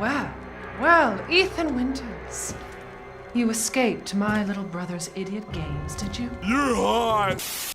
Well, well, Ethan Winters. You escaped my little brother's idiot games, did you? You're hot!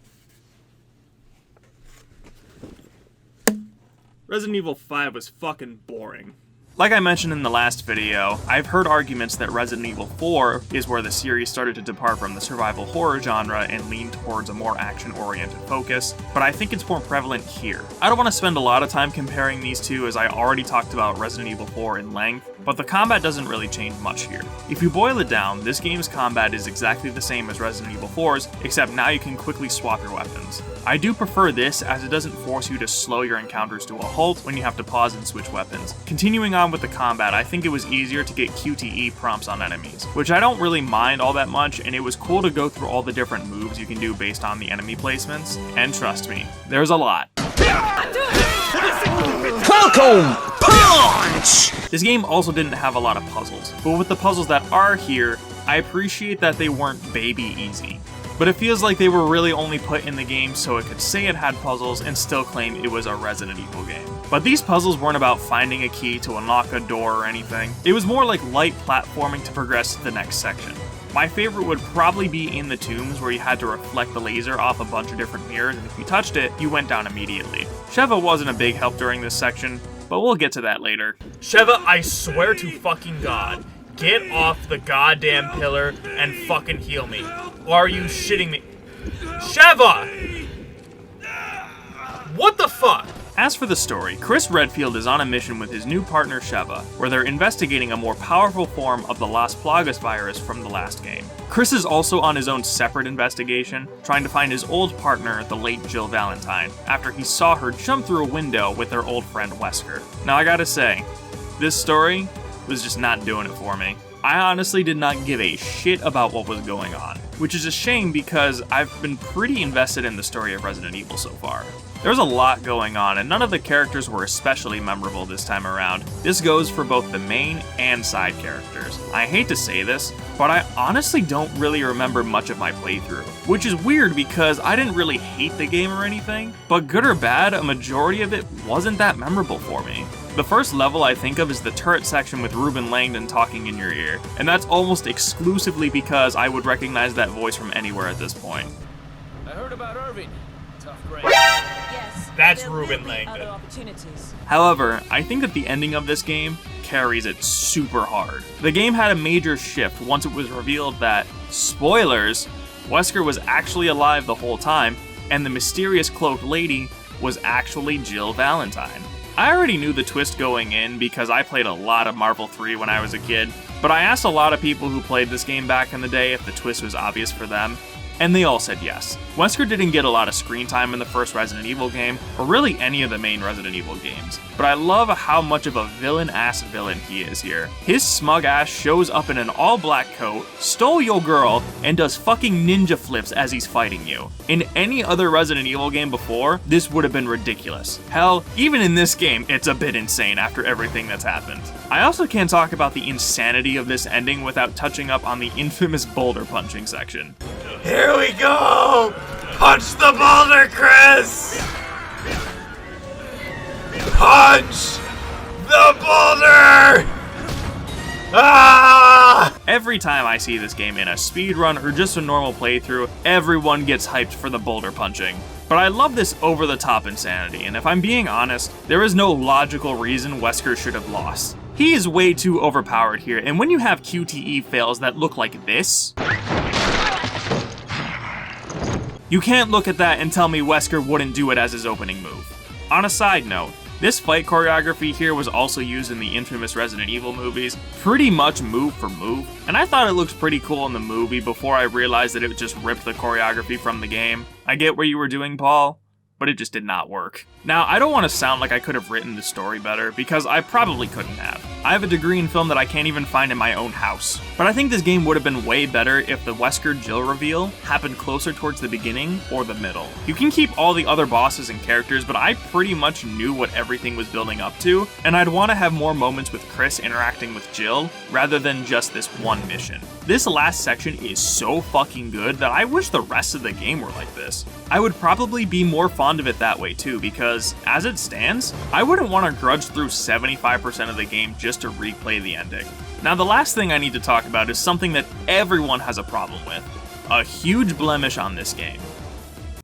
Resident Evil 5 was fucking boring. Like I mentioned in the last video, I've heard arguments that Resident Evil 4 is where the series started to depart from the survival horror genre and lean towards a more action-oriented focus, but I think it's more prevalent here. I don't want to spend a lot of time comparing these two as I already talked about Resident Evil 4 in length, but the combat doesn't really change much here. If you boil it down, this game's combat is exactly the same as Resident Evil 4's, except now you can quickly swap your weapons. I do prefer this as it doesn't force you to slow your encounters to a halt when you have to pause and switch weapons. Continuing on with the combat, I think it was easier to get QTE prompts on enemies, which I don't really mind all that much, and it was cool to go through all the different moves you can do based on the enemy placements, and trust me, there's a lot. Falcon Punch! This game also didn't have a lot of puzzles, but with the puzzles that are here, I appreciate that they weren't baby easy. But it feels like they were really only put in the game so it could say it had puzzles and still claim it was a Resident Evil game. But these puzzles weren't about finding a key to unlock a door or anything. It was more like light platforming to progress to the next section. My favorite would probably be in the tombs where you had to reflect the laser off a bunch of different mirrors, and if you touched it, you went down immediately. Sheva wasn't a big help during this section, but we'll get to that later. Sheva, I swear to fucking God, get off the goddamn pillar and fucking heal me. Or are you shitting me? Sheva! What the fuck? As for the story, Chris Redfield is on a mission with his new partner Sheva, where they're investigating a more powerful form of the Las Plagas virus from the last game. Chris is also on his own separate investigation, trying to find his old partner, the late Jill Valentine, after he saw her jump through a window with their old friend Wesker. Now I gotta say, this story was just not doing it for me. I honestly did not give a shit about what was going on, which is a shame because I've been pretty invested in the story of Resident Evil so far. There was a lot going on, and none of the characters were especially memorable this time around. This goes for both the main and side characters. I hate to say this, but I honestly don't really remember much of my playthrough, which is weird because I didn't really hate the game or anything, but good or bad, a majority of it wasn't that memorable for me. The first level I think of is the turret section with Ruben Langdon talking in your ear, and that's almost exclusively because I would recognize that voice from anywhere at this point. I heard about Irving. Tough grade. Yes, That's Ruben Langdon. However, I think that the ending of this game carries it super hard. The game had a major shift once it was revealed that, spoilers, Wesker was actually alive the whole time, and the mysterious cloaked lady was actually Jill Valentine. I already knew the twist going in because I played a lot of Marvel 3 when I was a kid, but I asked a lot of people who played this game back in the day if the twist was obvious for them, and they all said yes. Wesker didn't get a lot of screen time in the first Resident Evil game, or really any of the main Resident Evil games, but I love how much of a villain-ass villain he is here. His smug ass shows up in an all-black coat, stole your girl, and does fucking ninja flips as he's fighting you. In any other Resident Evil game before, this would have been ridiculous. Hell, even in this game, it's a bit insane after everything that's happened. I also can't talk about the insanity of this ending without touching up on the infamous boulder punching section. Here we go! Punch the boulder, Chris! Punch the boulder! Ah! Every time I see this game in a speedrun or just a normal playthrough, everyone gets hyped for the boulder punching. But I love this over-the-top insanity, and if I'm being honest, there is no logical reason Wesker should have lost. He is way too overpowered here, and when you have QTE fails that look like this, you can't look at that and tell me Wesker wouldn't do it as his opening move. On a side note, this fight choreography here was also used in the infamous Resident Evil movies, pretty much move for move, and I thought it looked pretty cool in the movie before I realized that it just ripped the choreography from the game. I get what you were doing, Paul, but it just did not work. Now, I don't want to sound like I could have written the story better, because I probably couldn't have. I have a degree in film that I can't even find in my own house. But I think this game would have been way better if the Wesker Jill reveal happened closer towards the beginning or the middle. You can keep all the other bosses and characters, but I pretty much knew what everything was building up to, and I'd want to have more moments with Chris interacting with Jill, rather than just this one mission. This last section is so fucking good that I wish the rest of the game were like this. I would probably be more fond of it that way too, because as it stands, I wouldn't want to grudge through 75% of the game just just to replay the ending. Now the last thing I need to talk about is something that everyone has a problem with. A huge blemish on this game.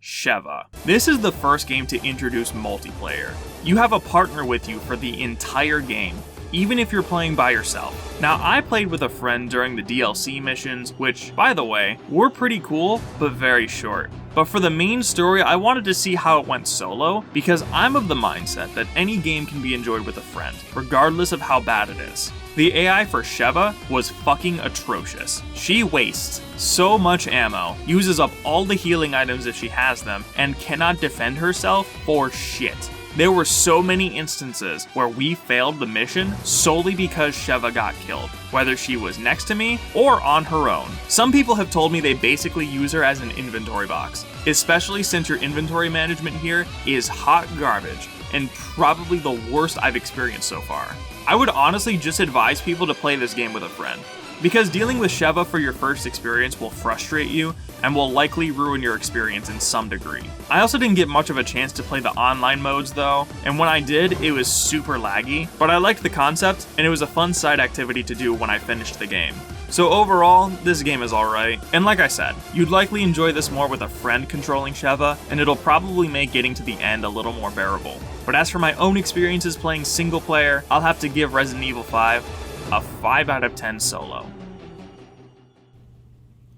Sheva. This is the first game to introduce multiplayer. You have a partner with you for the entire game, even if you're playing by yourself. Now, I played with a friend during the DLC missions, which, by the way, were pretty cool, but very short. But for the main story, I wanted to see how it went solo, because I'm of the mindset that any game can be enjoyed with a friend, regardless of how bad it is. The AI for Sheva was fucking atrocious. She wastes so much ammo, uses up all the healing items if she has them, and cannot defend herself for shit. There were so many instances where we failed the mission solely because Sheva got killed, whether she was next to me or on her own. Some people have told me they basically use her as an inventory box, especially since your inventory management here is hot garbage and probably the worst I've experienced so far. I would honestly just advise people to play this game with a friend, because dealing with Sheva for your first experience will frustrate you and will likely ruin your experience in some degree. I also didn't get much of a chance to play the online modes though, and when I did, it was super laggy, but I liked the concept and it was a fun side activity to do when I finished the game. So overall, this game is alright, and like I said, you'd likely enjoy this more with a friend controlling Sheva, and it'll probably make getting to the end a little more bearable. But as for my own experiences playing single player, I'll have to give Resident Evil 5 a 5 out of 10 solo.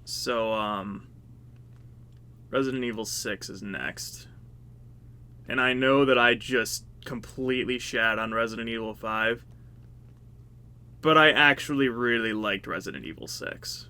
So, Resident Evil 6 is next. And I know that I just completely shat on Resident Evil 5, but I actually really liked Resident Evil 6.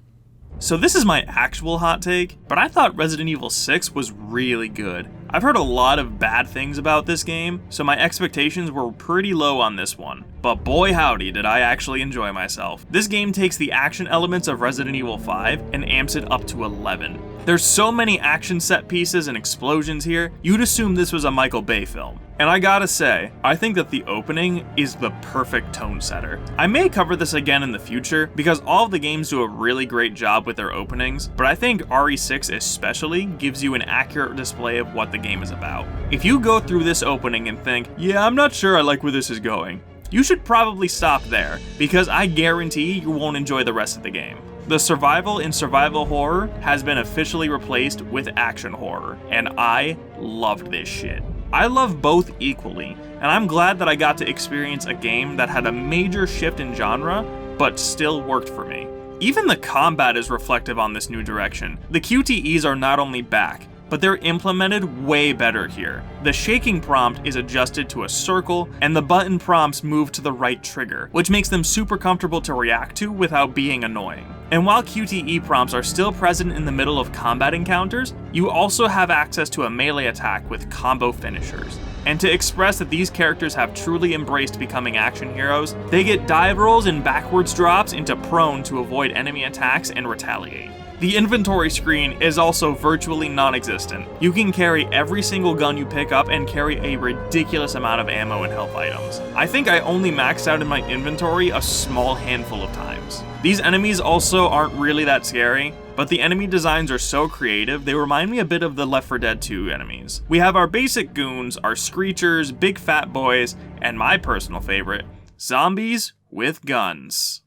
So this is my actual hot take, but I thought Resident Evil 6 was really good. I've heard a lot of bad things about this game, so my expectations were pretty low on this one. But boy howdy did I actually enjoy myself. This game takes the action elements of Resident Evil 5 and amps it up to 11. There's so many action set pieces and explosions here, you'd assume this was a Michael Bay film. And I gotta say, I think that the opening is the perfect tone setter. I may cover this again in the future, because all of the games do a really great job with their openings, but I think RE6 especially gives you an accurate display of what the game is about. If you go through this opening and think, yeah, I'm not sure I like where this is going, you should probably stop there, because I guarantee you won't enjoy the rest of the game. The survival in survival horror has been officially replaced with action horror, and I loved this shit. I love both equally, and I'm glad that I got to experience a game that had a major shift in genre, but still worked for me. Even the combat is reflective on this new direction. The QTEs are not only back, but they're implemented way better here. The shaking prompt is adjusted to a circle, and the button prompts move to the right trigger, which makes them super comfortable to react to without being annoying. And while QTE prompts are still present in the middle of combat encounters, you also have access to a melee attack with combo finishers. And to express that these characters have truly embraced becoming action heroes, they get dive rolls and backwards drops into prone to avoid enemy attacks and retaliate. The inventory screen is also virtually non-existent. You can carry every single gun you pick up and carry a ridiculous amount of ammo and health items. I think I only maxed out in my inventory a small handful of times. These enemies also aren't really that scary, but the enemy designs are so creative, they remind me a bit of the Left 4 Dead 2 enemies. We have our basic goons, our screechers, big fat boys, and my personal favorite, zombies with guns.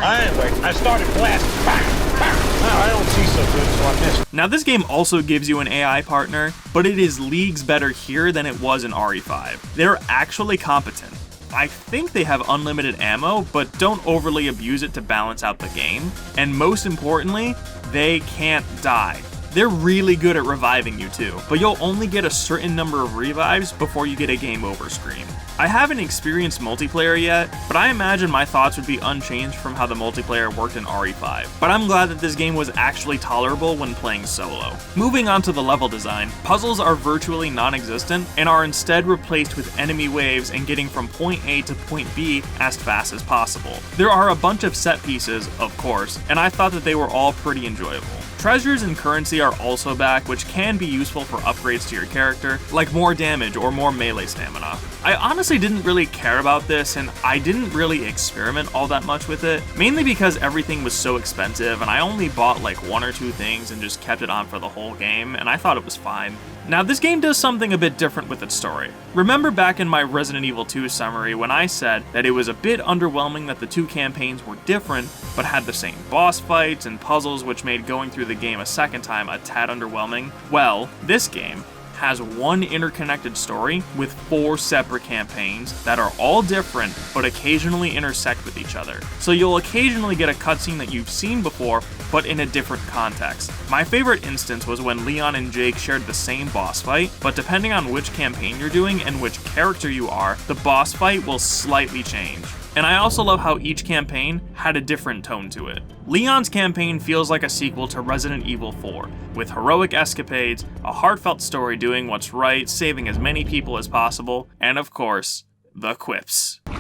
Anyway, I started blasting. Bang, bang. Now I don't see so good, so I missed. Now this game also gives you an AI partner, but it is leagues better here than it was in RE5. They're actually competent. I think they have unlimited ammo, but don't overly abuse it to balance out the game. And most importantly, they can't die. They're really good at reviving you too, but you'll only get a certain number of revives before you get a game over screen. I haven't experienced multiplayer yet, but I imagine my thoughts would be unchanged from how the multiplayer worked in RE5. But I'm glad that this game was actually tolerable when playing solo. Moving on to the level design, puzzles are virtually non-existent and are instead replaced with enemy waves and getting from point A to point B as fast as possible. There are a bunch of set pieces, of course, and I thought that they were all pretty enjoyable. Treasures and currency are also back, which can be useful for upgrades to your character, like more damage or more melee stamina. I honestly didn't really care about this, and I didn't really experiment all that much with it, mainly because everything was so expensive and I only bought like 1 or 2 things and just kept it on for the whole game, and I thought it was fine. Now, this game does something a bit different with its story. Remember back in my Resident Evil 2 summary when I said that it was a bit underwhelming that the two campaigns were different, but had the same boss fights and puzzles, which made going through the game a second time a tad underwhelming? Well, this game has one interconnected story with 4 separate campaigns that are all different but occasionally intersect with each other. So you'll occasionally get a cutscene that you've seen before but in a different context. My favorite instance was when Leon and Jake shared the same boss fight, but depending on which campaign you're doing and which character you are, the boss fight will slightly change. And I also love how each campaign had a different tone to it. Leon's campaign feels like a sequel to Resident Evil 4, with heroic escapades, a heartfelt story doing what's right, saving as many people as possible, and of course, the quips. You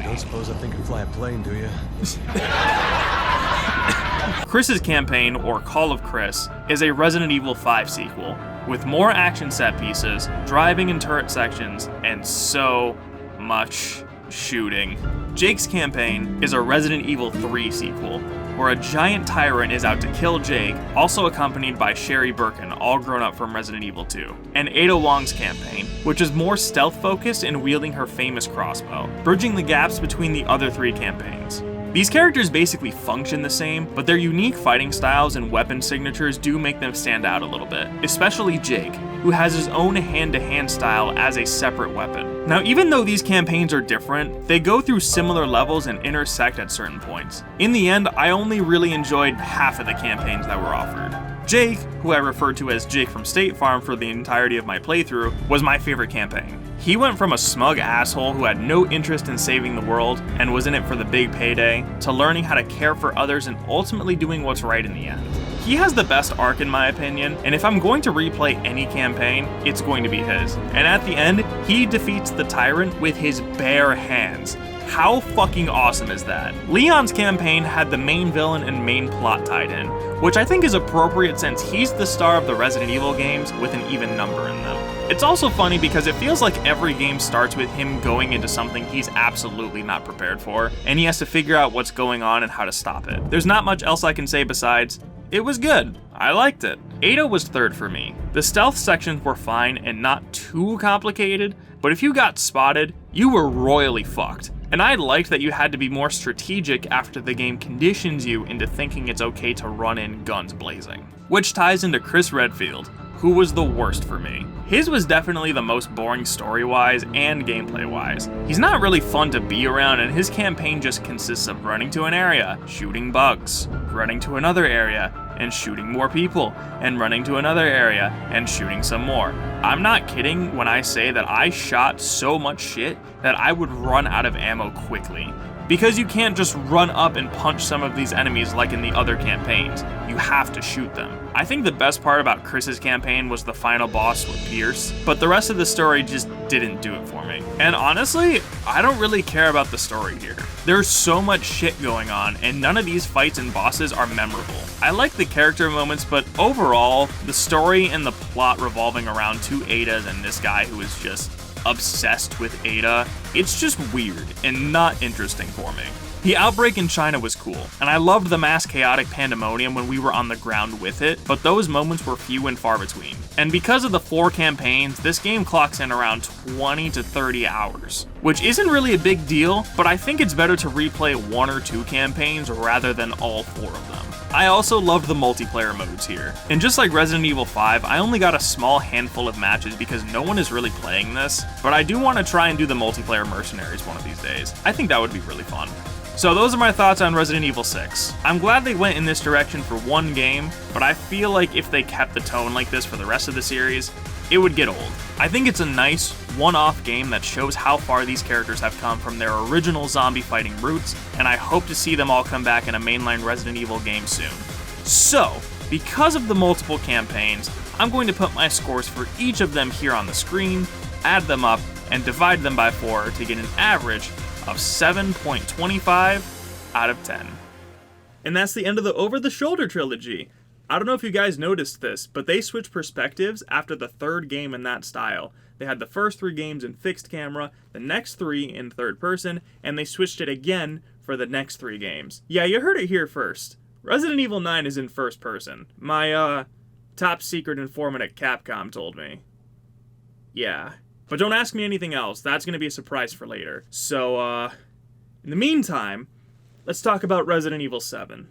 don't suppose I think I can fly a plane, do you? Chris's campaign, or Call of Chris, is a Resident Evil 5 sequel, with more action set pieces, driving and turret sections, and so much shooting. Jake's campaign is a Resident Evil 3 sequel, where a giant tyrant is out to kill Jake, also accompanied by Sherry Birkin, all grown up from Resident Evil 2. And Ada Wong's campaign, which is more stealth-focused in wielding her famous crossbow, bridging the gaps between the other 3 campaigns. These characters basically function the same, but their unique fighting styles and weapon signatures do make them stand out a little bit, especially Jake, who has his own hand-to-hand style as a separate weapon. Now, even though these campaigns are different, they go through similar levels and intersect at certain points. In the end, I only really enjoyed half of the campaigns that were offered. Jake, who I referred to as Jake from State Farm for the entirety of my playthrough, was my favorite campaign. He went from a smug asshole who had no interest in saving the world and was in it for the big payday, to learning how to care for others and ultimately doing what's right in the end. He has the best arc in my opinion, and if I'm going to replay any campaign, it's going to be his. And at the end, he defeats the tyrant with his bare hands. How fucking awesome is that? Leon's campaign had the main villain and main plot tied in, which I think is appropriate since he's the star of the Resident Evil games with an even number in them. It's also funny because it feels like every game starts with him going into something he's absolutely not prepared for, and he has to figure out what's going on and how to stop it. There's not much else I can say besides, it was good. I liked it. Ada was third for me. The stealth sections were fine and not too complicated, but if you got spotted, you were royally fucked. And I liked that you had to be more strategic after the game conditions you into thinking it's okay to run in guns blazing. Which ties into Chris Redfield, who was the worst for me. His was definitely the most boring story-wise and gameplay-wise. He's not really fun to be around, and his campaign just consists of running to an area, shooting bugs, running to another area, and shooting more people, and running to another area, and shooting some more. I'm not kidding when I say that I shot so much shit that I would run out of ammo quickly. Because you can't just run up and punch some of these enemies like in the other campaigns. You have to shoot them. I think the best part about Chris's campaign was the final boss with Pierce, but the rest of the story just didn't do it for me. And honestly, I don't really care about the story here. There's so much shit going on, and none of these fights and bosses are memorable. I like the character moments, but overall, the story and the plot revolving around 2 Adas and this guy who is just obsessed with Ada, it's just weird and not interesting for me. The outbreak in China was cool, and I loved the mass chaotic pandemonium when we were on the ground with it, but those moments were few and far between. And because of the 4 campaigns, this game clocks in around 20 to 30 hours, which isn't really a big deal, but I think it's better to replay 1 or 2 campaigns rather than all 4 of them. I also loved the multiplayer modes here. And just like Resident Evil 5, I only got a small handful of matches because no one is really playing this, but I do want to try and do the multiplayer mercenaries one of these days. I think that would be really fun. So those are my thoughts on Resident Evil 6. I'm glad they went in this direction for one game, but I feel like if they kept the tone like this for the rest of the series, it would get old. I think it's a nice, one-off game that shows how far these characters have come from their original zombie fighting roots, and I hope to see them all come back in a mainline Resident Evil game soon. So, because of the multiple campaigns, I'm going to put my scores for each of them here on the screen, add them up, and divide them by 4 to get an average of 7.25 out of 10. And that's the end of the Over the Shoulder trilogy. I don't know if you guys noticed this, but they switched perspectives after the 3rd game in that style. They had the first 3 games in fixed camera, the next 3 in third person, and they switched it again for the next 3 games. Yeah, you heard it here first. Resident Evil 9 is in first person. My top secret informant at Capcom told me. Yeah. But don't ask me anything else. That's going to be a surprise for later. So, in the meantime, let's talk about Resident Evil 7.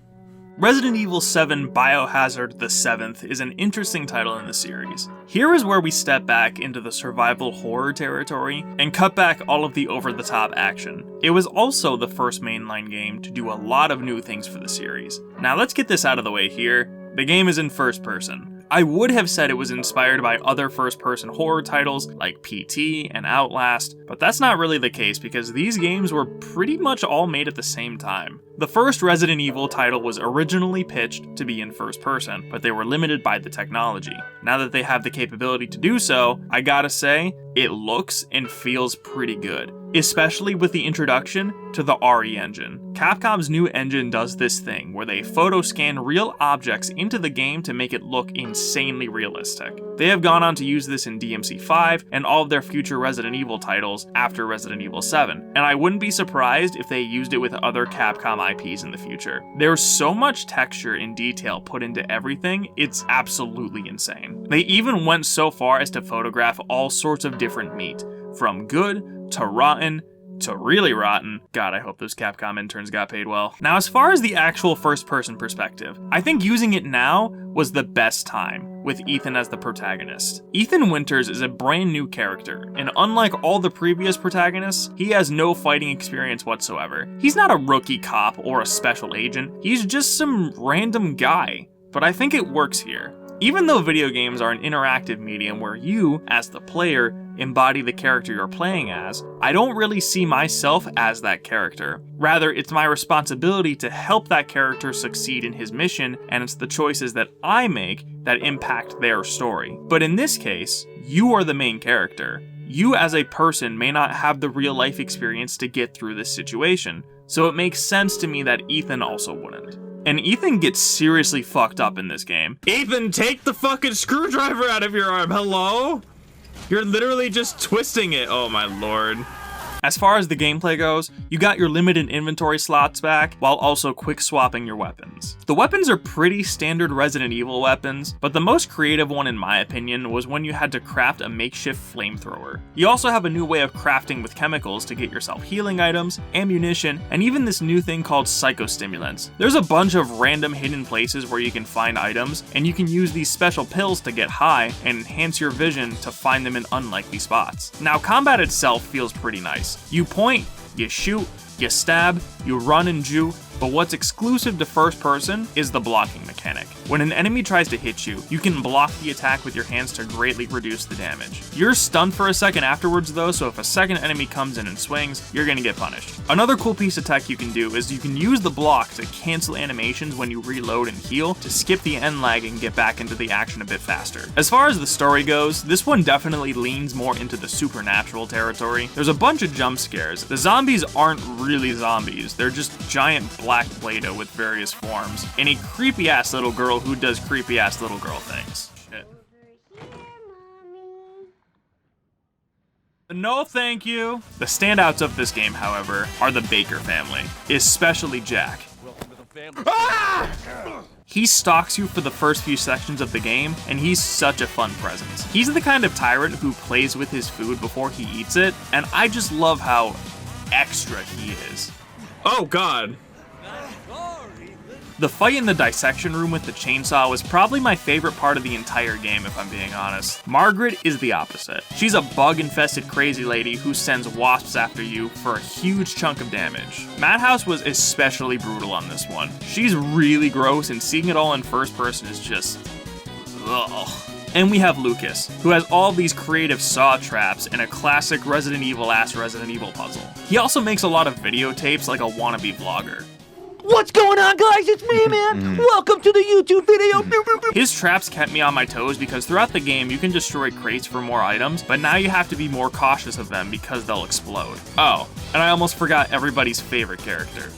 Resident Evil 7 Biohazard the 7th is an interesting title in the series. Here is where we step back into the survival horror territory and cut back all of the over-the-top action. It was also the first mainline game to do a lot of new things for the series. Now let's get this out of the way here. The game is in first person. I would have said it was inspired by other first-person horror titles like PT and Outlast, but that's not really the case because these games were pretty much all made at the same time. The first Resident Evil title was originally pitched to be in first person, but they were limited by the technology. Now that they have the capability to do so, I gotta say, it looks and feels pretty good, especially with the introduction to the RE engine. Capcom's new engine does this thing where they photo scan real objects into the game to make it look insanely realistic. They have gone on to use this in DMC5 and all of their future Resident Evil titles after Resident Evil 7, and I wouldn't be surprised if they used it with other Capcom IPs in the future. There's so much texture and detail put into everything, it's absolutely insane. They even went so far as to photograph all sorts of different meat, from good to rotten to really rotten. God, I hope those Capcom interns got paid well. Now, as far as the actual first-person perspective, I think using it now was the best time, with Ethan as the protagonist. Ethan Winters is a brand new character, and unlike all the previous protagonists, he has no fighting experience whatsoever. He's not a rookie cop or a special agent, he's just some random guy. But I think it works here. Even though video games are an interactive medium where you, as the player, embody the character you're playing as, I don't really see myself as that character. Rather, it's my responsibility to help that character succeed in his mission, and it's the choices that I make that impact their story. But in this case, you are the main character. You as a person may not have the real life experience to get through this situation, so it makes sense to me that Ethan also wouldn't. And Ethan gets seriously fucked up in this game. Ethan, take the fucking screwdriver out of your arm, hello? You're literally just twisting it, oh my lord. As far as the gameplay goes, you got your limited inventory slots back, while also quick swapping your weapons. The weapons are pretty standard Resident Evil weapons, but the most creative one in my opinion was when you had to craft a makeshift flamethrower. You also have a new way of crafting with chemicals to get yourself healing items, ammunition, and even this new thing called psychostimulants. There's a bunch of random hidden places where you can find items, and you can use these special pills to get high and enhance your vision to find them in unlikely spots. Now, combat itself feels pretty nice. You point, you shoot, you stab, you run and juke, but what's exclusive to first person is the blocking mechanic. When an enemy tries to hit you, you can block the attack with your hands to greatly reduce the damage. You're stunned for a second afterwards though, so if a second enemy comes in and swings, you're gonna get punished. Another cool piece of tech you can do is you can use the block to cancel animations when you reload and heal to skip the end lag and get back into the action a bit faster. As far as the story goes, this one definitely leans more into the supernatural territory. There's a bunch of jump scares. The zombies aren't really zombies, they're just giant black Play-Doh with various forms, and a creepy ass little girl who does creepy ass little girl things. Shit. No thank you. The standouts of this game, however, are the Baker family, especially Jack. He stalks you for the first few sections of the game, and he's such a fun presence. He's the kind of tyrant who plays with his food before he eats it, and I just love how extra he is. Oh god. The fight in the dissection room with the chainsaw was probably my favorite part of the entire game, if I'm being honest. Margaret is the opposite. She's a bug-infested crazy lady who sends wasps after you for a huge chunk of damage. Madhouse was especially brutal on this one. She's really gross, and seeing it all in first person is just... ugh. And we have Lucas, who has all these creative saw traps and a classic Resident Evil-ass Resident Evil puzzle. He also makes a lot of videotapes like a wannabe vlogger. What's going on, guys? It's me, man. Welcome to the YouTube video. His traps kept me on my toes because throughout the game you can destroy crates for more items, but now you have to be more cautious of them because they'll explode. Oh, and I almost forgot everybody's favorite character.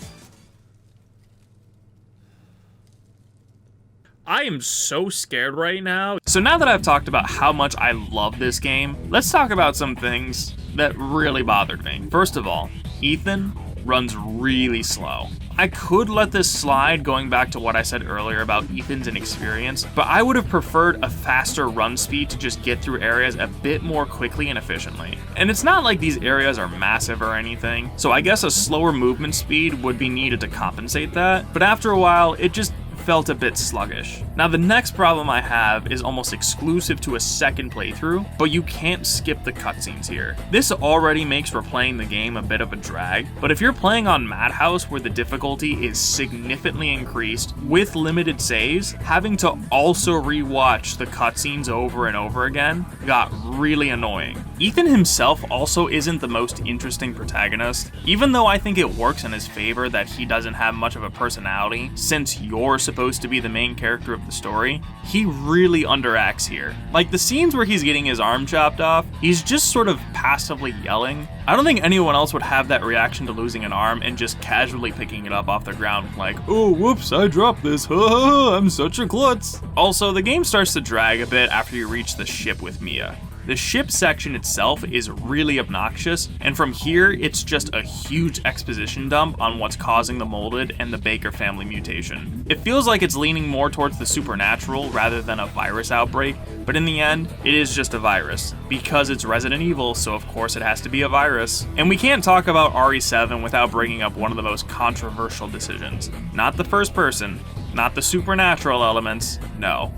I am so scared right now. So now that I've talked about how much I love this game, let's talk about some things that really bothered me. First of all, Ethan runs really slow. I could let this slide, going back to what I said earlier about Ethan's inexperience, but I would have preferred a faster run speed to just get through areas a bit more quickly and efficiently. And it's not like these areas are massive or anything, so I guess a slower movement speed would be needed to compensate that, but after a while, it just felt a bit sluggish. Now the next problem I have is almost exclusive to a second playthrough, but you can't skip the cutscenes here. This already makes replaying the game a bit of a drag, but if you're playing on Madhouse where the difficulty is significantly increased with limited saves, having to also rewatch the cutscenes over and over again got really annoying. Ethan himself also isn't the most interesting protagonist, even though I think it works in his favor that he doesn't have much of a personality since you're supposed to be the main character of the story. He really underacts here. Like the scenes where he's getting his arm chopped off, he's just sort of passively yelling. I don't think anyone else would have that reaction to losing an arm and just casually picking it up off the ground like, oh whoops, I dropped this, I'm such a klutz. Also, the game starts to drag a bit after you reach the ship with Mia. The ship section itself is really obnoxious, and from here, it's just a huge exposition dump on what's causing the molded and the Baker family mutation. It feels like it's leaning more towards the supernatural rather than a virus outbreak, but in the end, it is just a virus, because it's Resident Evil, so of course it has to be a virus. And we can't talk about RE7 without bringing up one of the most controversial decisions. Not the first person, not the supernatural elements, no.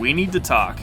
We need to talk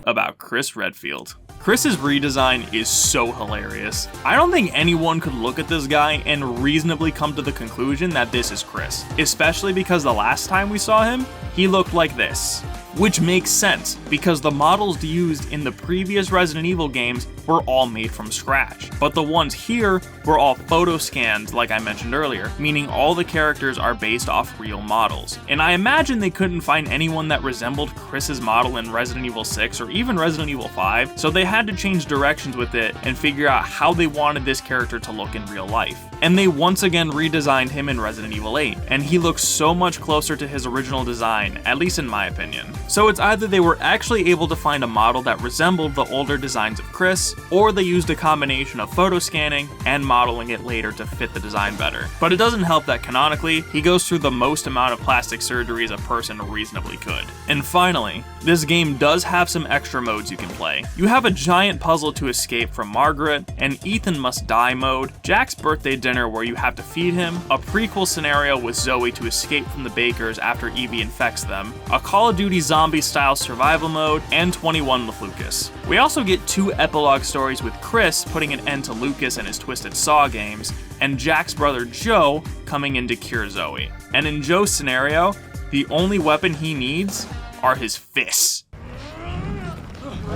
about Chris Redfield. Chris's redesign is so hilarious. I don't think anyone could look at this guy and reasonably come to the conclusion that this is Chris, especially because the last time we saw him, he looked like this. Which makes sense, because the models used in the previous Resident Evil games were all made from scratch, but the ones here were all photo scanned like I mentioned earlier, meaning all the characters are based off real models. And I imagine they couldn't find anyone that resembled Chris's model in Resident Evil 6 or even Resident Evil 5, so they had to change directions with it and figure out how they wanted this character to look in real life. And they once again redesigned him in Resident Evil 8, and he looks so much closer to his original design, at least in my opinion. So it's either they were actually able to find a model that resembled the older designs of Chris, or they used a combination of photo scanning and modeling it later to fit the design better. But it doesn't help that canonically, he goes through the most amount of plastic surgery as a person reasonably could. And finally, this game does have some extra modes you can play. You have a giant puzzle to escape from Margaret, an Ethan must die mode, Jack's birthday dinner where you have to feed him, a prequel scenario with Zoe to escape from the Bakers after Evie infects them, a Call of Duty zombie style survival mode, and 21 with Lucas. We also get 2 epilogue stories with Chris putting an end to Lucas and his Twisted Saw games, and Jack's brother Joe coming in to cure Zoe. And in Joe's scenario, the only weapon he needs are his fists.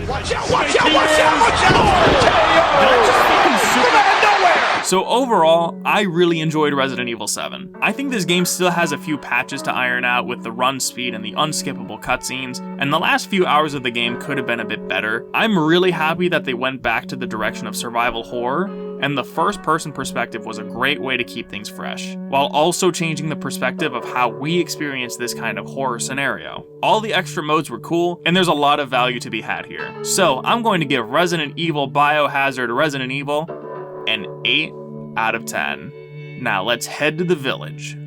Watch out, watch out, watch out, watch out! So overall, I really enjoyed Resident Evil 7. I think this game still has a few patches to iron out with the run speed and the unskippable cutscenes, and the last few hours of the game could have been a bit better. I'm really happy that they went back to the direction of survival horror, and the first-person perspective was a great way to keep things fresh, while also changing the perspective of how we experience this kind of horror scenario. All the extra modes were cool, and there's a lot of value to be had here. So I'm going to give Resident Evil Biohazard Resident Evil an 8 out of 10. Now let's head to the village.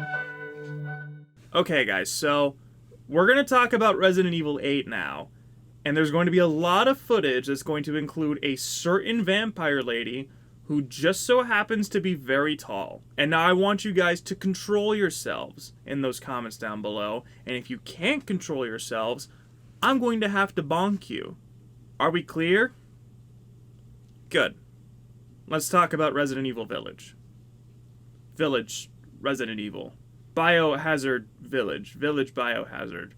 Okay guys, so we're going to talk about Resident Evil 8 now, and there's going to be a lot of footage that's going to include a certain vampire lady who just so happens to be very tall. And now I want you guys to control yourselves in those comments down below, and if you can't control yourselves, I'm going to have to bonk you. Are we clear? Good. Let's talk about Resident Evil Village. Village, Resident Evil. Biohazard Village. Village Biohazard.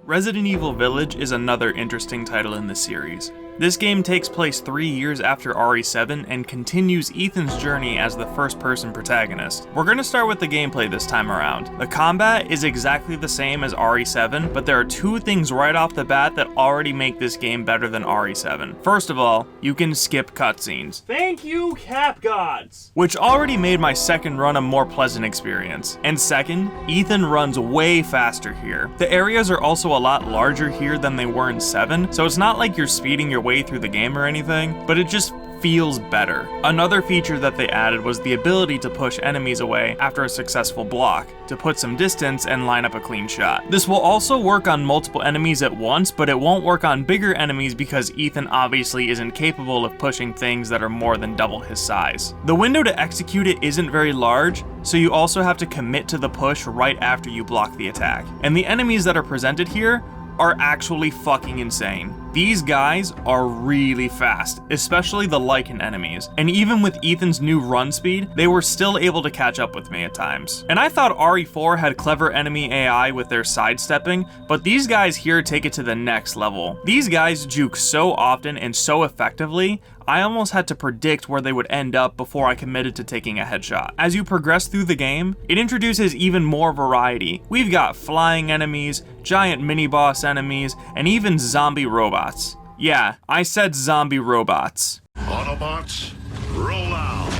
Resident Evil Village is another interesting title in the series. This game takes place 3 years after RE7 and continues Ethan's journey as the first-person protagonist. We're going to start with the gameplay this time around. The combat is exactly the same as RE7, but there are 2 things right off the bat that already make this game better than RE7. First of all, you can skip cutscenes. Thank you, Cap Gods! Which already made my second run a more pleasant experience. And second, Ethan runs way faster here. The areas are also a lot larger here than they were in 7, so it's not like you're speeding your way through the game or anything, but it just feels better. Another feature that they added was the ability to push enemies away after a successful block, to put some distance and line up a clean shot. This will also work on multiple enemies at once, but it won't work on bigger enemies because Ethan obviously isn't capable of pushing things that are more than double his size. The window to execute it isn't very large, so you also have to commit to the push right after you block the attack. And the enemies that are presented here are actually fucking insane. These guys are really fast, especially the Lycan enemies, and even with Ethan's new run speed, they were still able to catch up with me at times. And I thought RE4 had clever enemy AI with their sidestepping, but these guys here take it to the next level. These guys juke so often and so effectively, I almost had to predict where they would end up before I committed to taking a headshot. As you progress through the game, it introduces even more variety. We've got flying enemies, giant mini-boss enemies, and even zombie robots. Yeah, I said zombie robots. Autobots, roll out.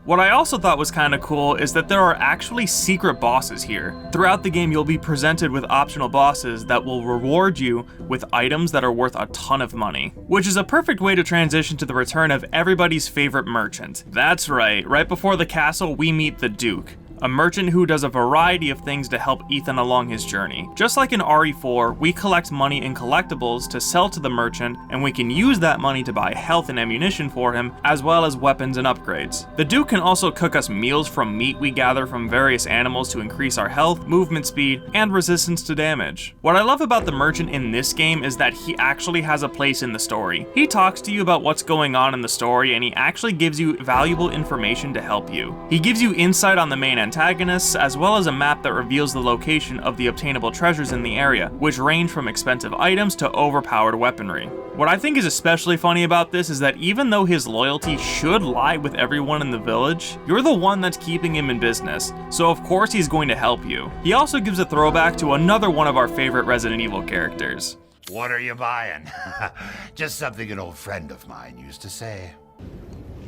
What I also thought was kinda cool is that there are actually secret bosses here. Throughout the game, you'll be presented with optional bosses that will reward you with items that are worth a ton of money, which is a perfect way to transition to the return of everybody's favorite merchant. That's right before the castle, we meet the Duke, a merchant who does a variety of things to help Ethan along his journey. Just like in RE4, we collect money in collectibles to sell to the merchant, and we can use that money to buy health and ammunition for him, as well as weapons and upgrades. The Duke can also cook us meals from meat we gather from various animals to increase our health, movement speed, and resistance to damage. What I love about the merchant in this game is that he actually has a place in the story. He talks to you about what's going on in the story, and he actually gives you valuable information to help you. He gives you insight on the main antagonists, as well as a map that reveals the location of the obtainable treasures in the area, which range from expensive items to overpowered weaponry. What I think is especially funny about this is that even though his loyalty should lie with everyone in the village, you're the one that's keeping him in business, so of course he's going to help you. He also gives a throwback to another one of our favorite Resident Evil characters. What are you buying? Just something an old friend of mine used to say.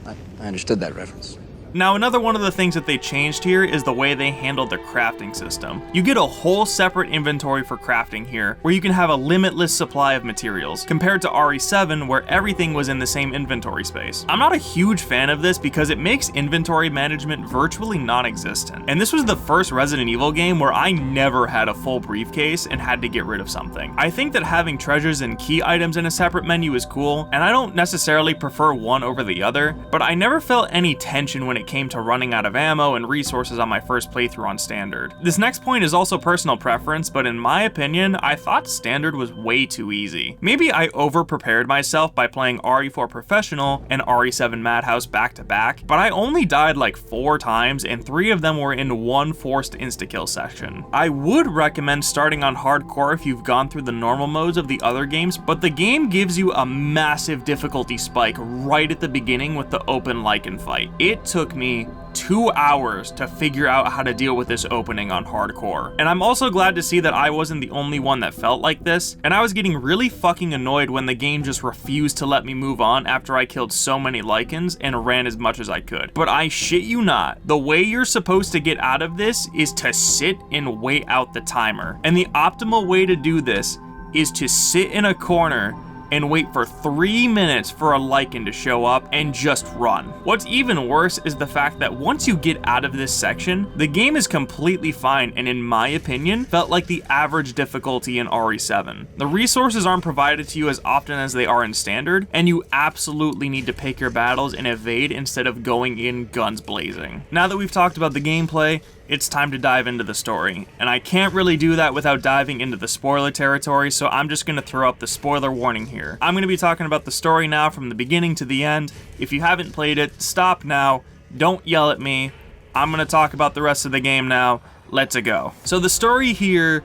I understood that reference. Now, another one of the things that they changed here is the way they handled the crafting system. You get a whole separate inventory for crafting here, where you can have a limitless supply of materials, compared to RE7 where everything was in the same inventory space. I'm not a huge fan of this because it makes inventory management virtually non-existent. And this was the first Resident Evil game where I never had a full briefcase and had to get rid of something. I think that having treasures and key items in a separate menu is cool, and I don't necessarily prefer one over the other, but I never felt any tension when it came to running out of ammo and resources on my first playthrough on Standard. This next point is also personal preference, but in my opinion, I thought Standard was way too easy. Maybe I over-prepared myself by playing RE4 Professional and RE7 Madhouse back to back, but I only died like 4 times and 3 of them were in one forced insta-kill section. I would recommend starting on Hardcore if you've gone through the normal modes of the other games, but the game gives you a massive difficulty spike right at the beginning with the open Lycan fight. It took me 2 hours to figure out how to deal with this opening on Hardcore. And I'm also glad to see that I wasn't the only one that felt like this, and I was getting really fucking annoyed when the game just refused to let me move on after I killed so many Lycans and ran as much as I could. But I shit you not, the way you're supposed to get out of this is to sit and wait out the timer. And the optimal way to do this is to sit in a corner and wait for 3 minutes for a Lycan to show up and just run. What's even worse is the fact that once you get out of this section, the game is completely fine and in my opinion, felt like the average difficulty in RE7. The resources aren't provided to you as often as they are in Standard, and you absolutely need to pick your battles and evade instead of going in guns blazing. Now that we've talked about the gameplay, it's time to dive into the story, and I can't really do that without diving into the spoiler territory, so I'm just going to throw up the spoiler warning here. I'm going to be talking about the story now from the beginning to the end. If you haven't played it, stop now, don't yell at me. I'm going to talk about the rest of the game now. Let's go. So the story here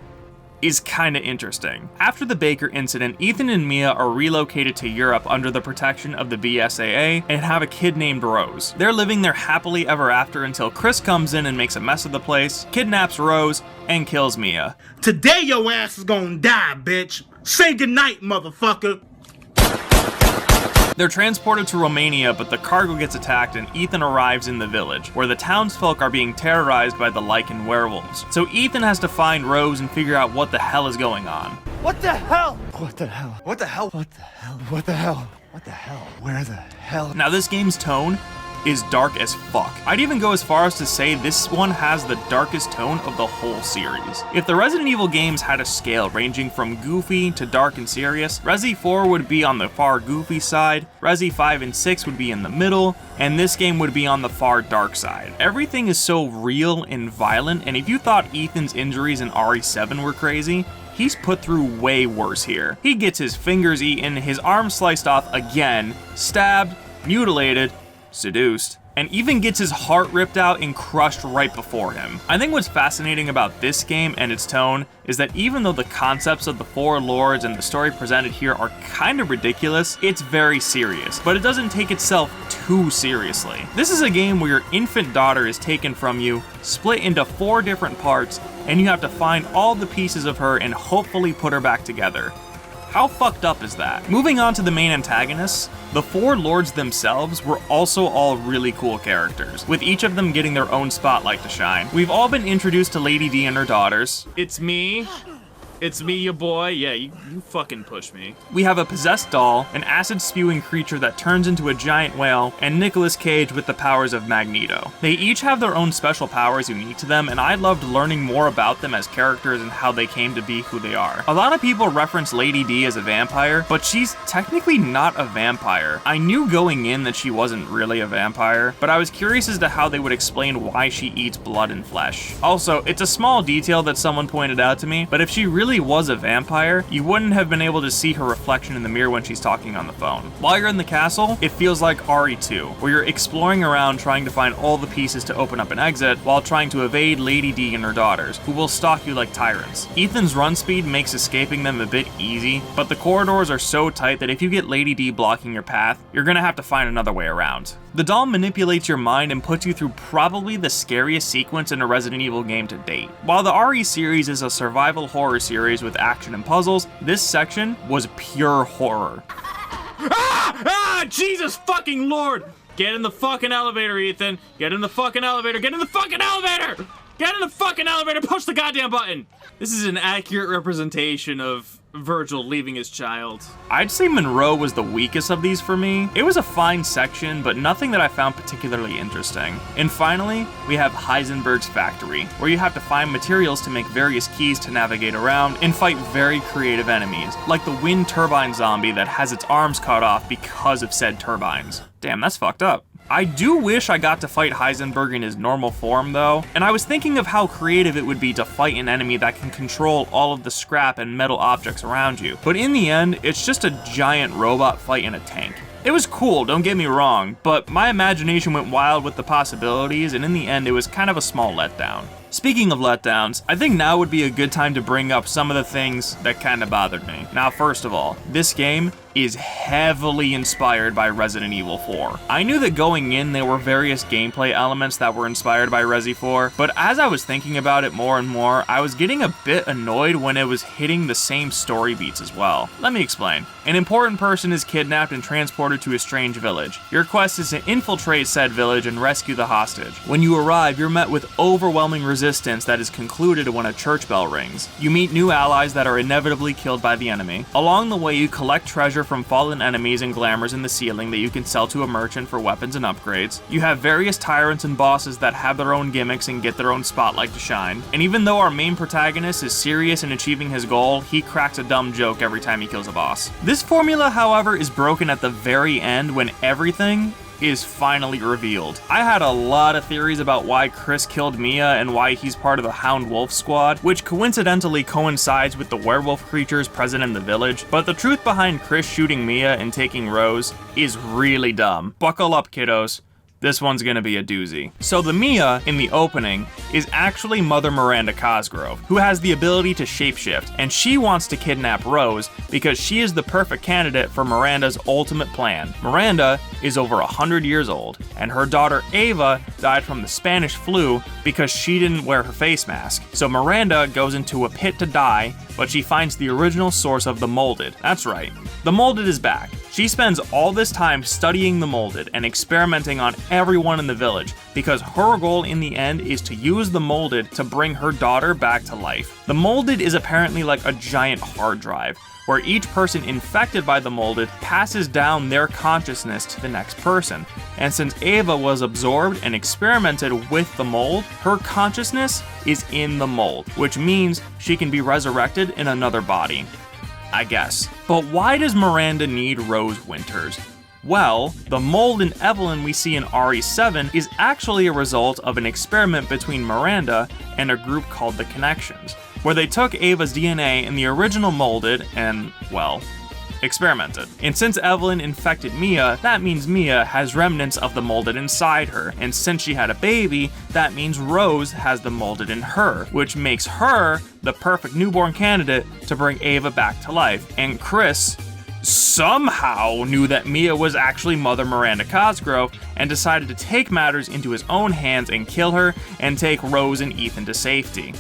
is kinda interesting. After the Baker incident, Ethan and Mia are relocated to Europe under the protection of the BSAA and have a kid named Rose. They're living there happily ever after until Chris comes in and makes a mess of the place, kidnaps Rose, and kills Mia. Today your ass is gonna die, bitch. Say goodnight, motherfucker. They're transported to Romania, but the cargo gets attacked and Ethan arrives in the village, where the townsfolk are being terrorized by the Lycan werewolves. So Ethan has to find Rose and figure out what the hell is going on. What the hell? What the hell? What the hell? What the hell? What the hell? What the hell? Where the hell? Now this game's tone is dark as fuck. I'd even go as far as to say this one has the darkest tone of the whole series. If the Resident Evil games had a scale ranging from goofy to dark and serious, Resi 4 would be on the far goofy side, Resi 5 and 6 would be in the middle, and this game would be on the far dark side. Everything is so real and violent, and if you thought Ethan's injuries in RE7 were crazy, he's put through way worse here. He gets his fingers eaten, his arm sliced off again, stabbed, mutilated, seduced, and even gets his heart ripped out and crushed right before him. I think what's fascinating about this game and its tone is that even though the concepts of the four lords and the story presented here are kind of ridiculous, it's very serious, but it doesn't take itself too seriously. This is a game where your infant daughter is taken from you, split into 4 different parts, and you have to find all the pieces of her and hopefully put her back together. How fucked up is that? Moving on to the main antagonists, the 4 lords themselves were also all really cool characters, with each of them getting their own spotlight to shine. We've all been introduced to Lady D and her daughters. It's me, your boy. Yeah, you fucking push me. We have a possessed doll, an acid-spewing creature that turns into a giant whale, and Nicolas Cage with the powers of Magneto. They each have their own special powers unique to them, and I loved learning more about them as characters and how they came to be who they are. A lot of people reference Lady D as a vampire, but she's technically not a vampire. I knew going in that she wasn't really a vampire, but I was curious as to how they would explain why she eats blood and flesh. Also, it's a small detail that someone pointed out to me, but if she really was a vampire, you wouldn't have been able to see her reflection in the mirror when she's talking on the phone. While you're in the castle, it feels like RE2, where you're exploring around trying to find all the pieces to open up an exit while trying to evade Lady D and her daughters, who will stalk you like tyrants. Ethan's run speed makes escaping them a bit easy, but the corridors are so tight that if you get Lady D blocking your path, you're gonna have to find another way around. The doll manipulates your mind and puts you through probably the scariest sequence in a Resident Evil game to date. While the RE series is a survival horror series with action and puzzles, this section was pure horror. Jesus fucking Lord! Get in the fucking elevator, Ethan. Get in the fucking elevator. Get in the fucking elevator! Get in the fucking elevator! Push the goddamn button! This is an accurate representation of Virgil leaving his child. I'd say Monroe was the weakest of these for me. It was a fine section, but nothing that I found particularly interesting. And finally, we have Heisenberg's factory, where you have to find materials to make various keys to navigate around and fight very creative enemies, like the wind turbine zombie that has its arms cut off because of said turbines. Damn, that's fucked up. I do wish I got to fight Heisenberg in his normal form though, and I was thinking of how creative it would be to fight an enemy that can control all of the scrap and metal objects around you. But in the end, it's just a giant robot fight in a tank. It was cool, don't get me wrong, but my imagination went wild with the possibilities, and in the end it was kind of a small letdown. Speaking of letdowns, I think now would be a good time to bring up some of the things that kind of bothered me. Now, first of all, this game is heavily inspired by Resident Evil 4. I knew that going in there were various gameplay elements that were inspired by Resi 4, but as I was thinking about it more and more, I was getting a bit annoyed when it was hitting the same story beats as well. Let me explain. An important person is kidnapped and transported to a strange village. Your quest is to infiltrate said village and rescue the hostage. When you arrive, you're met with overwhelming resistance that is concluded when a church bell rings. You meet new allies that are inevitably killed by the enemy. Along the way, you collect treasure from fallen enemies and glamours in the ceiling that you can sell to a merchant for weapons and upgrades. You have various tyrants and bosses that have their own gimmicks and get their own spotlight to shine. And even though our main protagonist is serious in achieving his goal, he cracks a dumb joke every time he kills a boss. This formula, however, is broken at the very end when everything is finally revealed. I had a lot of theories about why Chris killed Mia and why he's part of the Hound Wolf squad, which coincidentally coincides with the werewolf creatures present in the village, but the truth behind Chris shooting Mia and taking Rose is really dumb. Buckle up, kiddos. This one's gonna be a doozy. So the Mia in the opening is actually Mother Miranda Cosgrove, who has the ability to shapeshift, and she wants to kidnap Rose because she is the perfect candidate for Miranda's ultimate plan. Miranda is over 100 years old, and her daughter Ava died from the Spanish flu because she didn't wear her face mask. So Miranda goes into a pit to die, but she finds the original source of the molded. That's right, the molded is back. She spends all this time studying the molded and experimenting on everyone in the village because her goal in the end is to use the molded to bring her daughter back to life. The molded is apparently like a giant hard drive, where each person infected by the molded passes down their consciousness to the next person. And since Ava was absorbed and experimented with the mold, her consciousness is in the mold, which means she can be resurrected in another body. I guess. But why does Miranda need Rose Winters? Well, the mold in Evelyn we see in RE7 is actually a result of an experiment between Miranda and a group called the Connections, where they took Ava's DNA in the original molded and, well, experimented. And since Evelyn infected Mia, that means Mia has remnants of the molded inside her, and since she had a baby, that means Rose has the molded in her, which makes her the perfect newborn candidate to bring Ava back to life. And Chris somehow knew that Mia was actually Mother Miranda Cosgrove and decided to take matters into his own hands and kill her and take Rose and Ethan to safety.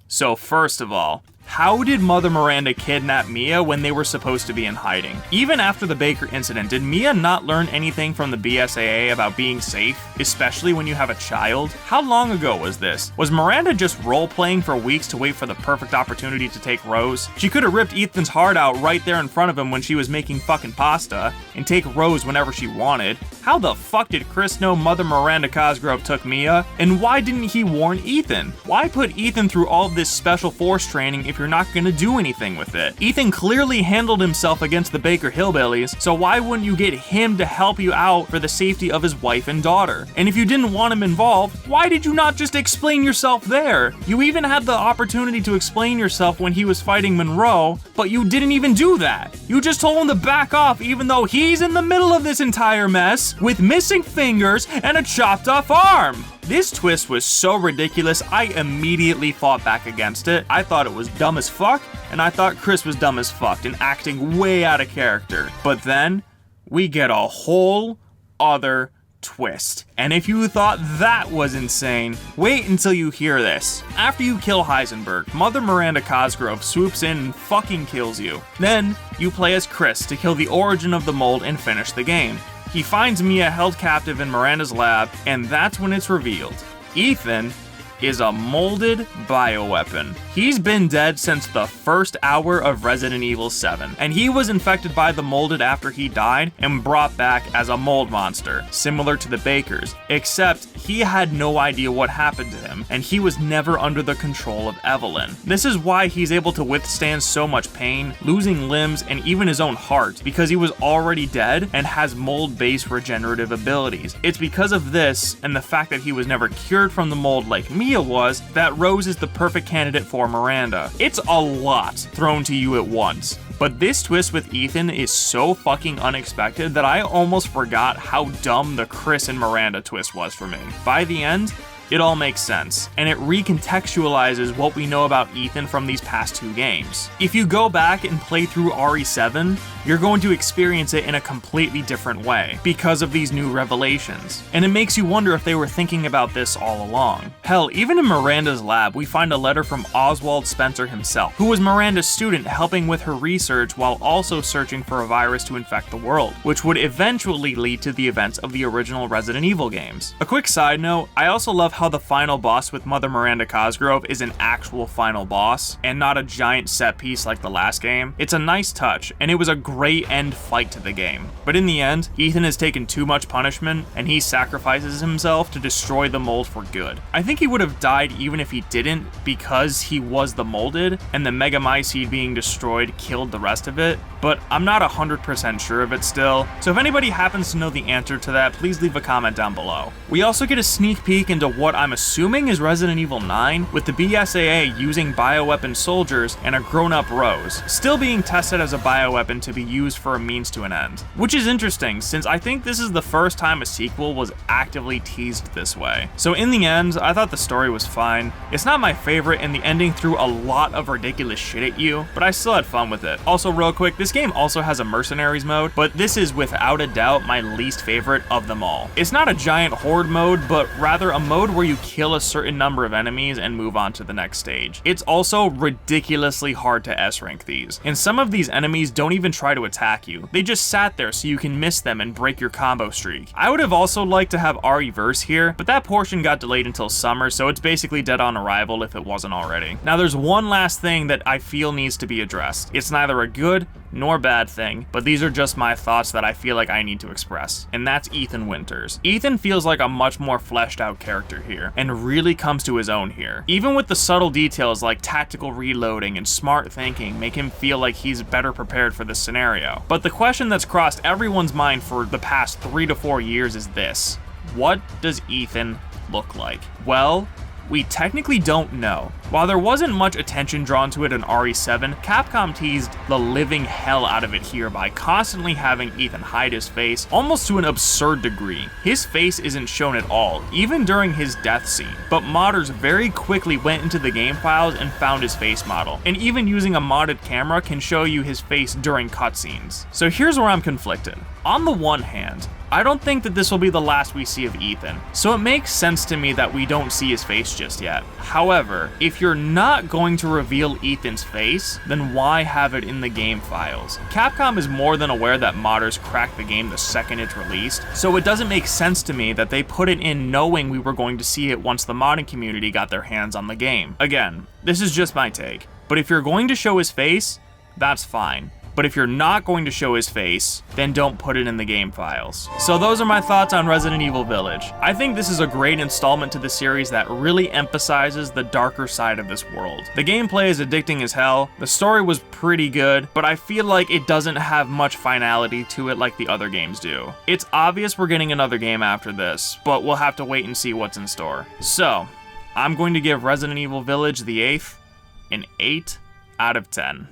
So first of all, how did Mother Miranda kidnap Mia when they were supposed to be in hiding? Even after the Baker incident, did Mia not learn anything from the BSAA about being safe, especially when you have a child? How long ago was this? Was Miranda just role-playing for weeks to wait for the perfect opportunity to take Rose? She could have ripped Ethan's heart out right there in front of him when she was making fucking pasta, and take Rose whenever she wanted. How the fuck did Chris know Mother Miranda Cosgrove took Mia? And why didn't he warn Ethan? Why put Ethan through all of this special force training if you're not gonna do anything with it? Ethan clearly handled himself against the Baker Hillbillies, so why wouldn't you get him to help you out for the safety of his wife and daughter? And if you didn't want him involved, why did you not just explain yourself there? You even had the opportunity to explain yourself when he was fighting Monroe, but you didn't even do that. You just told him to back off even though he's in the middle of this entire mess with missing fingers and a chopped off arm. This twist was so ridiculous, I immediately fought back against it. I thought it was dumb as fuck, and I thought Chris was dumb as fuck and acting way out of character. But then, we get a whole other twist. And if you thought that was insane, wait until you hear this. After you kill Heisenberg, Mother Miranda Cosgrove swoops in and fucking kills you. Then, you play as Chris to kill the origin of the mold and finish the game. He finds Mia held captive in Miranda's lab, and that's when it's revealed. Ethan is a molded bioweapon. He's been dead since the first hour of Resident Evil 7, and he was infected by the molded after he died and brought back as a mold monster, similar to the Bakers, except he had no idea what happened to him, and he was never under the control of Evelyn. This is why he's able to withstand so much pain, losing limbs, and even his own heart, because he was already dead and has mold-based regenerative abilities. It's because of this, and the fact that he was never cured from the mold like Mia was, that Rose is the perfect candidate for Miranda. It's a lot thrown to you at once. But this twist with Ethan is so fucking unexpected that I almost forgot how dumb the Chris and Miranda twist was for me. By the end, it all makes sense, and it recontextualizes what we know about Ethan from these past two games. If you go back and play through RE7, you're going to experience it in a completely different way because of these new revelations. And it makes you wonder if they were thinking about this all along. Hell, even in Miranda's lab, we find a letter from Oswald Spencer himself, who was Miranda's student helping with her research while also searching for a virus to infect the world, which would eventually lead to the events of the original Resident Evil games. A quick side note, I also love how the final boss with Mother Miranda Cosgrove is an actual final boss, and not a giant set piece like the last game. It's a nice touch, and it was a great end fight to the game. But in the end, Ethan has taken too much punishment, and he sacrifices himself to destroy the mold for good. I think he would have died even if he didn't, because he was the molded, and the Megamycete being destroyed killed the rest of it, but I'm not 100% sure of it still. So if anybody happens to know the answer to that, please leave a comment down below. We also get a sneak peek into what I'm assuming is Resident Evil 9, with the BSAA using bioweapon soldiers and a grown-up Rose, still being tested as a bioweapon to be used for a means to an end. Which is interesting, since I think this is the first time a sequel was actively teased this way. So in the end, I thought the story was fine. It's not my favorite, and the ending threw a lot of ridiculous shit at you, but I still had fun with it. Also, real quick, this game also has a mercenaries mode, but this is without a doubt my least favorite of them all. It's not a giant horde mode, but rather a mode mode where you kill a certain number of enemies and move on to the next stage. It's also ridiculously hard to S-rank these, and some of these enemies don't even try to attack you. They just sat there so you can miss them and break your combo streak. I would have also liked to have RE-verse here, but that portion got delayed until summer, so it's basically dead on arrival if it wasn't already. Now there's one last thing that I feel needs to be addressed. It's neither a good nor bad thing, but these are just my thoughts that I feel like I need to express, and that's Ethan Winters. Ethan feels like a much more fleshed out character here, and really comes to his own here. Even with the subtle details like tactical reloading and smart thinking make him feel like he's better prepared for this scenario. But the question that's crossed everyone's mind for the past 3 to 4 years is this: what does Ethan look like? Well, we technically don't know. While there wasn't much attention drawn to it in RE7, Capcom teased the living hell out of it here by constantly having Ethan hide his face, almost to an absurd degree. His face isn't shown at all, even during his death scene, but modders very quickly went into the game files and found his face model, and even using a modded camera can show you his face during cutscenes. So here's where I'm conflicted. On the one hand, I don't think that this will be the last we see of Ethan, so it makes sense to me that we don't see his face just yet. However, if you're not going to reveal Ethan's face, then why have it in the game files? Capcom is more than aware that modders cracked the game the second it's released, so it doesn't make sense to me that they put it in knowing we were going to see it once the modding community got their hands on the game. Again, this is just my take, but if you're going to show his face, that's fine. But if you're not going to show his face, then don't put it in the game files. So those are my thoughts on Resident Evil Village. I think this is a great installment to the series that really emphasizes the darker side of this world. The gameplay is addicting as hell, the story was pretty good, but I feel like it doesn't have much finality to it like the other games do. It's obvious we're getting another game after this, but we'll have to wait and see what's in store. So, I'm going to give Resident Evil Village the 8th an 8 out of 10.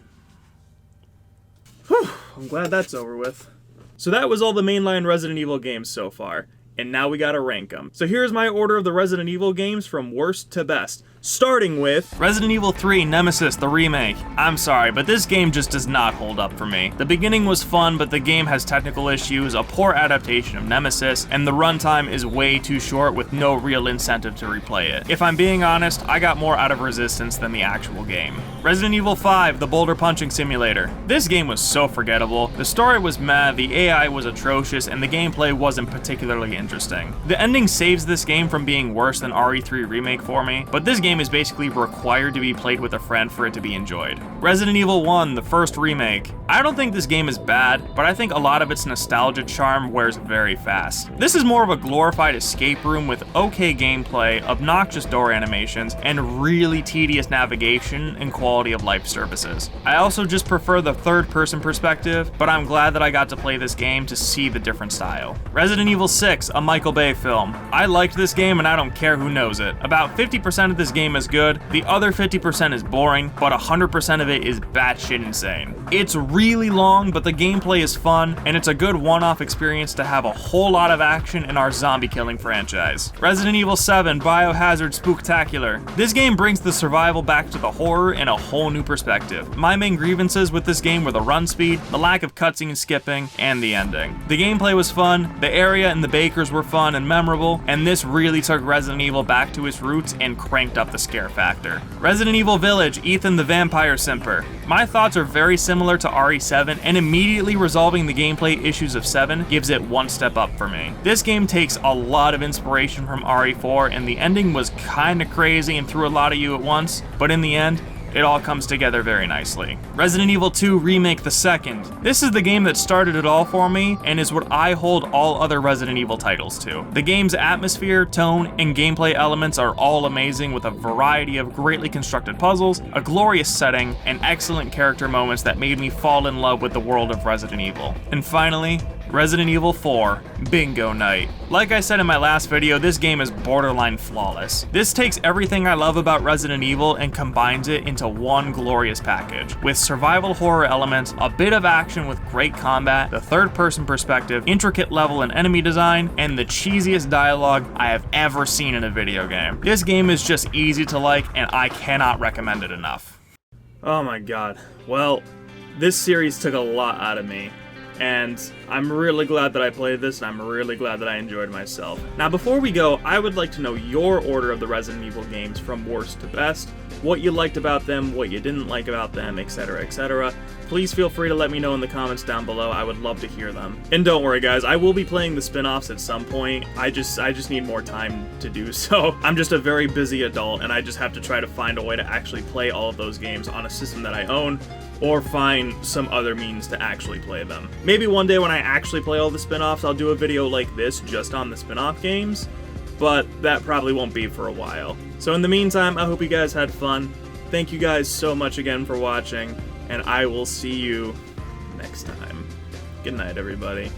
Whew, I'm glad that's over with. So that was all the mainline Resident Evil games so far, and now we gotta rank them. So here's my order of the Resident Evil games from worst to best. Starting with Resident Evil 3 Nemesis, the remake. I'm sorry, but this game just does not hold up for me. The beginning was fun, but the game has technical issues, a poor adaptation of Nemesis, and the runtime is way too short with no real incentive to replay it. If I'm being honest, I got more out of Resistance than the actual game. Resident Evil 5, the boulder punching simulator. This game was so forgettable. The story was meh, the AI was atrocious, and the gameplay wasn't particularly interesting. The ending saves this game from being worse than RE3 Remake for me, but this game is basically required to be played with a friend for it to be enjoyed. Resident Evil 1, the first remake. I don't think this game is bad, but I think a lot of its nostalgia charm wears very fast. This is more of a glorified escape room with okay gameplay, obnoxious door animations, and really tedious navigation and quality of life services. I also just prefer the third-person perspective, but I'm glad that I got to play this game to see the different style. Resident Evil 6, a Michael Bay film. I liked this game and I don't care who knows it. About 50% of this game is good, the other 50% is boring, but 100% of it is batshit insane. It's really long, but the gameplay is fun, and it's a good one-off experience to have a whole lot of action in our zombie killing franchise. Resident Evil 7 Biohazard Spooktacular. This game brings the survival back to the horror in a whole new perspective. My main grievances with this game were the run speed, the lack of cutscene skipping, and the ending. The gameplay was fun, the area and the bakers were fun and memorable, and this really took Resident Evil back to its roots and cranked up the scare factor. Resident Evil Village, Ethan the Vampire Simper. My thoughts are very similar to RE7, and immediately resolving the gameplay issues of 7 gives it one step up for me. This game takes a lot of inspiration from RE4, and the ending was kinda crazy and threw a lot at you at once, but in the end, it all comes together very nicely. Resident Evil 2 Remake the Second. This is the game that started it all for me and is what I hold all other Resident Evil titles to. The game's atmosphere, tone, and gameplay elements are all amazing with a variety of greatly constructed puzzles, a glorious setting, and excellent character moments that made me fall in love with the world of Resident Evil. And finally, Resident Evil 4 Bingo Night. Like I said in my last video, this game is borderline flawless. This takes everything I love about Resident Evil and combines it into one glorious package, with survival horror elements, a bit of action with great combat, the third-person perspective, intricate level and enemy design, and the cheesiest dialogue I have ever seen in a video game. This game is just easy to like, and I cannot recommend it enough. Oh my god. Well, this series took a lot out of me. and I'm really glad that I played this, and I'm really glad that I enjoyed myself. Now, before we go, I would like to know your order of the Resident Evil games from worst to best, what you liked about them, what you didn't like about them, etc., etc. Please feel free to let me know in the comments down below. I would love to hear them. And don't worry, guys, I will be playing the spin-offs at some point. I just need more time to do so. I'm just a very busy adult, and I just have to try to find a way to actually play all of those games on a system that I own, or find some other means to actually play them. Maybe one day when I actually play all the spin-offs, I'll do a video like this just on the spin-off games, but that probably won't be for a while. So in the meantime, I hope you guys had fun. Thank you guys so much again for watching, and I will see you next time. Good night, everybody.